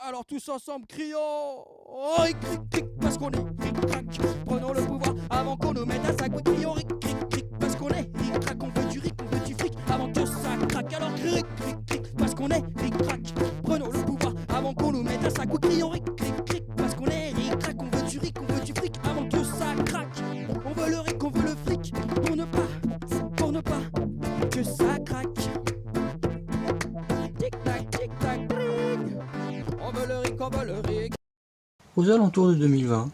Alors tous ensemble crions oh, ric, cric, cric, parce qu'on est ric-crac. Prenons le pouvoir avant qu'on nous mette à sac. Oui, crions ric, cric, cric, parce qu'on est ric-crac. On veut du ric, on veut du fric avant que ça craque. Alors cric, cric, cric, parce qu'on est ric-crac. Prenons le pouvoir avant qu'on nous mette à sac. Oui, crions ric, cric, cric, parce qu'on est ric-crac. On veut du ric, on veut du fric avant que ça craque. On veut le ric, on veut le fric pour ne pas que ça craque. Tic-tac, tic-tac, tring. On veut le ric, on veut le ric. Aux alentours de 2020,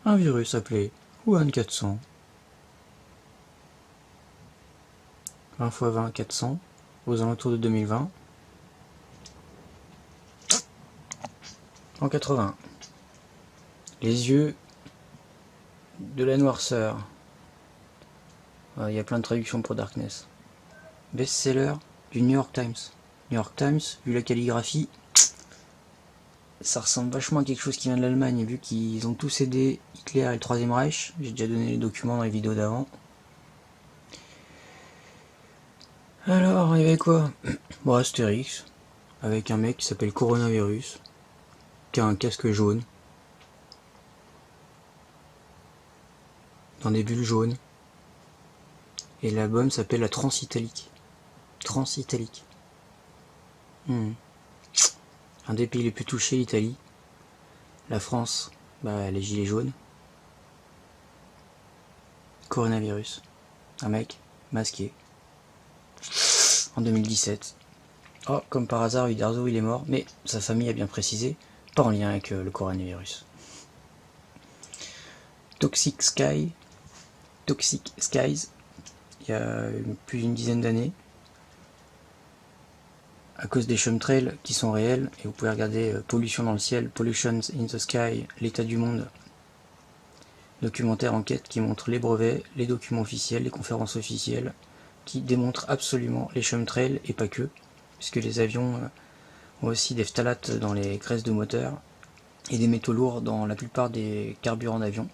un virus appelé Wuhan 400, 20 x 20, 400, aux alentours de 2020, en 80, les yeux de la noirceur, il y a plein de traductions pour Darkness, best-seller du New York Times. New York Times, vu la calligraphie, ça ressemble vachement à quelque chose qui vient de l'Allemagne, et vu qu'ils ont tous aidé Hitler et le Troisième Reich, j'ai déjà donné les documents dans les vidéos d'avant. Alors, il y avait quoi? Bon, Astérix, avec un mec qui s'appelle Coronavirus, qui a un casque jaune, dans des bulles jaunes, et l'album s'appelle la Transitalique. Transitalique. Un des pays les plus touchés, l'Italie. La France, les gilets jaunes. Coronavirus. Un mec masqué. En 2017. Oh, comme par hasard, Uderzo il est mort, mais sa famille a bien précisé, pas en lien avec le coronavirus. Toxic Skies, il y a plus d'une dizaine d'années, à cause des chemtrails qui sont réels, et vous pouvez regarder Pollution dans le ciel, Pollutions in the Sky, l'état du monde, documentaire enquête qui montre les brevets, les documents officiels, les conférences officielles, qui démontrent absolument les chemtrails, et pas que, puisque les avions ont aussi des phtalates dans les graisses de moteur, et des métaux lourds dans la plupart des carburants d'avion.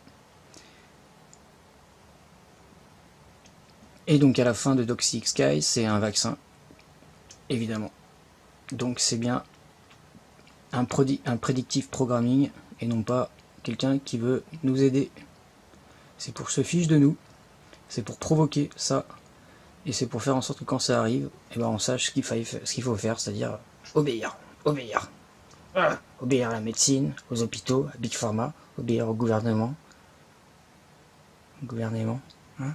Et donc à la fin de Toxic Skies, c'est un vaccin, évidemment. Donc c'est bien un prédictive programming et non pas quelqu'un qui veut nous aider. C'est pour se fiche de nous, c'est pour provoquer ça, et c'est pour faire en sorte que quand ça arrive, on sache ce qu'il faut faire, c'est-à-dire obéir. Obéir à la médecine, aux hôpitaux, à Big Pharma, obéir au gouvernement. Hein.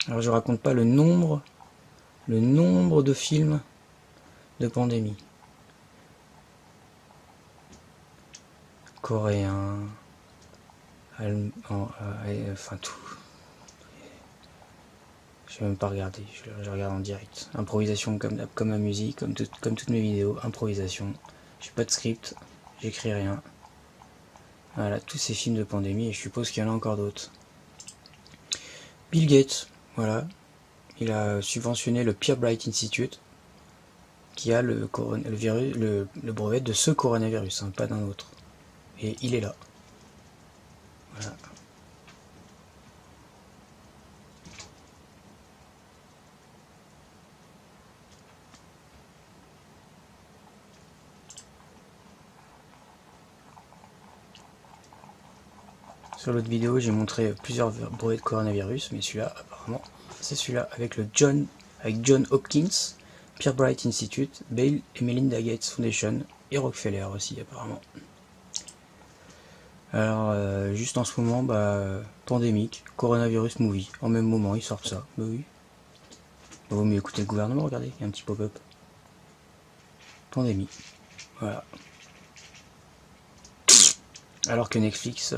Alors je raconte pas le nombre de films de pandémie. Coréen, enfin tout. Je vais même pas regarder, je regarde en direct. Improvisation comme la musique, comme toutes mes vidéos, improvisation. J'ai pas de script, j'écris rien. Voilà, tous ces films de pandémie, et je suppose qu'il y en a encore d'autres. Bill Gates, voilà, il a subventionné le Pirbright Institute, qui a le brevet de ce coronavirus, hein, pas d'un autre. Et il est là. Voilà. Sur l'autre vidéo, j'ai montré plusieurs brevets de coronavirus, mais celui-là, apparemment, c'est celui-là avec John Hopkins, Pirbright Institute, Bill et Melinda Gates Foundation, et Rockefeller aussi, apparemment. Alors, juste en ce moment, pandémique, coronavirus movie, en même moment, ils sortent ça. Bah oui. Vaut mieux écouter le gouvernement, regardez, il y a un petit pop-up. Pandémie. Voilà. Alors que Netflix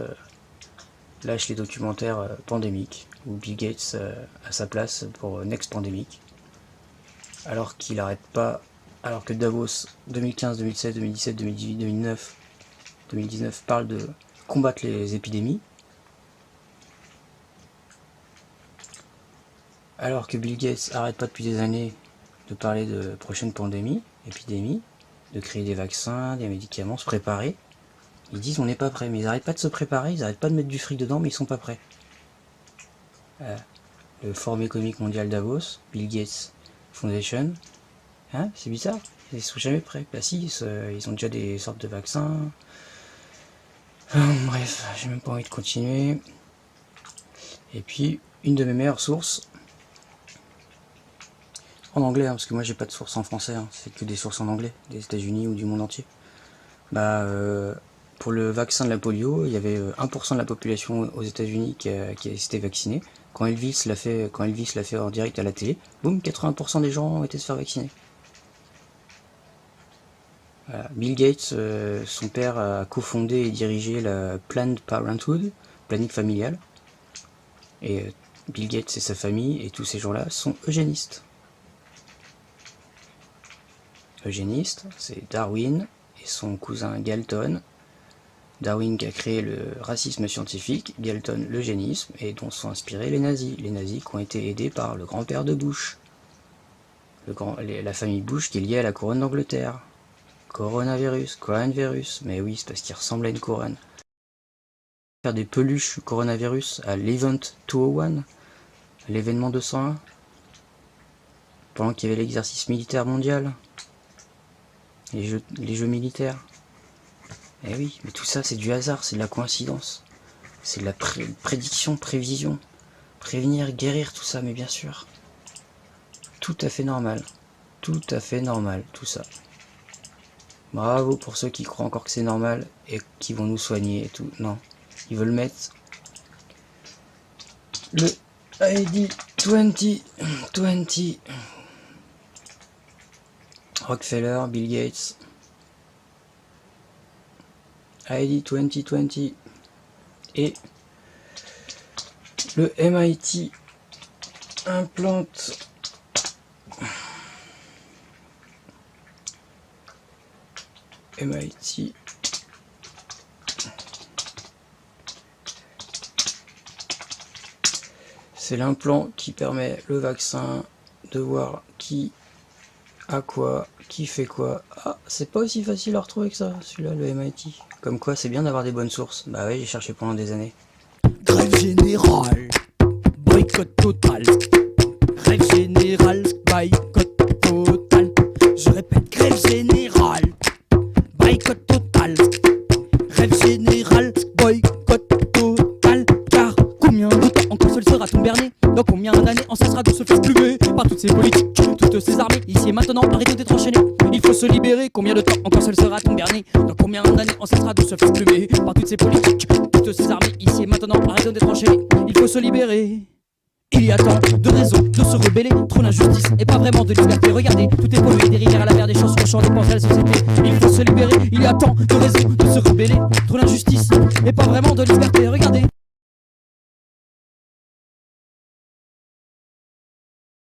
lâche les documentaires pandémiques, où Bill Gates a sa place pour Next Pandemic, alors qu'il arrête pas, alors que Davos 2015, 2016, 2017, 2018, 2019 parle de combattre les épidémies, alors que Bill Gates arrête pas depuis des années de parler de prochaines épidémies, de créer des vaccins, des médicaments, se préparer. Ils disent on n'est pas prêt, mais ils arrêtent pas de se préparer, ils arrêtent pas de mettre du fric dedans, mais ils sont pas prêts. le Forum économique mondial Davos, Bill Gates Foundation. Hein, c'est bizarre, ils sont jamais prêts. Bah si, ils ont déjà des sortes de vaccins. Bref, j'ai même pas envie de continuer. Et puis, une de mes meilleures sources, en anglais, hein, parce que moi j'ai pas de source en français, hein, c'est que des sources en anglais, des États-Unis ou du monde entier. Bah, pour le vaccin de la polio, il y avait 1% de la population aux États-Unis qui s'était vaccinée. Quand Elvis l'a fait en direct à la télé, boum, 80% des gens ont été se faire vacciner. Voilà. Bill Gates, son père a cofondé et dirigé la Planned Parenthood, planning familial. Et Bill Gates et sa famille et tous ces gens-là sont eugénistes. Eugéniste, c'est Darwin et son cousin Galton. Darwin qui a créé le racisme scientifique, Galton l'eugénisme, et dont sont inspirés les nazis. Les nazis qui ont été aidés par le grand-père de Bush. La famille Bush qui est liée à la couronne d'Angleterre. Coronavirus, mais oui, c'est parce qu'il ressemble à une couronne. Faire des peluches coronavirus à l'Event 201, l'événement 201, pendant qu'il y avait l'exercice militaire mondial. Les jeux militaires. Eh oui, mais tout ça c'est du hasard, c'est de la coïncidence. C'est de la prédiction, prévision. Prévenir, guérir, tout ça, mais bien sûr. Tout à fait normal. Tout à fait normal, tout ça. Bravo pour ceux qui croient encore que c'est normal et qui vont nous soigner et tout. Non, ils veulent mettre le ID 2020. Rockefeller, Bill Gates, ID 2020 et le MIT implante MIT c'est l'implant qui permet le vaccin de voir qui a quoi, qui fait quoi. Ah, c'est pas aussi facile à retrouver que ça, celui-là, le MIT. Comme quoi, c'est bien d'avoir des bonnes sources. Bah ouais, j'ai cherché pendant des années. Grève générale, boycott total. Grève générale, boycott total. Je répète, grève générale, boycott total. Grève générale, boycott total. Car combien de temps encore seul sera-t-on berné? Dans combien d'années on cessera de se faire plumer par toutes ces politiques, toutes ces armées, ici et maintenant, arrêtez d'être enchaînés. Il faut se libérer, combien de temps encore seul sera-t-on berné? Dans combien d'années on cessera de se faire plumer par toutes ces politiques, toutes ces armées, ici et maintenant, arrêtez d'être enchaînés. Il faut se libérer. Il y a tant de raisons de se rebeller, trop d'injustice et pas vraiment de liberté. Regardez, tout est pollué, des rivières à la mer, des chansons chantées pour la société. Il faut se libérer, il y a tant de raisons de se rebeller, trop d'injustice et pas vraiment de liberté.